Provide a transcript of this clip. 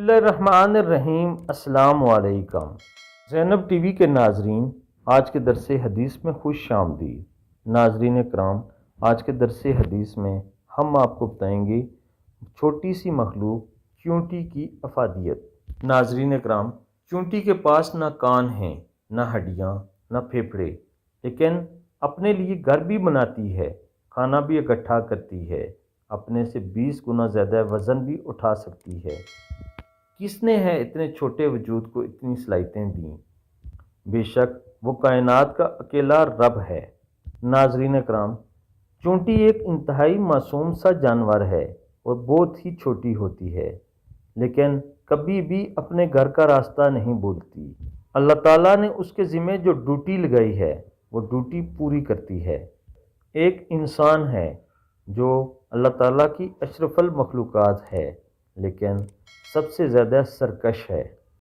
بسم اللہ الرحمن الرحیم۔ السلام علیکم زینب ٹی وی کے ناظرین، آج کے درس حدیث میں خوش آمدید۔ ناظرین کرام، آج کے درس حدیث میں ہم آپ کو بتائیں گے چھوٹی سی مخلوق چونٹی کی افادیت۔ ناظرین کرام، چونٹی کے پاس نہ کان ہیں، نہ ہڈیاں، نہ پھیپھڑے، لیکن اپنے لیے گھر بھی بناتی ہے، کھانا بھی اکٹھا کرتی ہے، اپنے سے 20 گنا زیادہ وزن بھی اٹھا سکتی ہے۔ کس نے ہے اتنے چھوٹے وجود کو اتنی صلاحیتیں دیں؟ بے شک وہ کائنات کا اکیلا رب ہے۔ ناظرین اکرام، چونٹی ایک انتہائی معصوم سا جانور ہے اور بہت ہی چھوٹی ہوتی ہے، لیکن کبھی بھی اپنے گھر کا راستہ نہیں بھولتی۔ اللہ تعالیٰ نے اس کے ذمہ جو ڈیوٹی لگائی ہے وہ ڈیوٹی پوری کرتی ہے۔ ایک انسان ہے جو اللہ تعالیٰ کی اشرف المخلوقات ہے، لیکن سب سے زیادہ سرکش ہے۔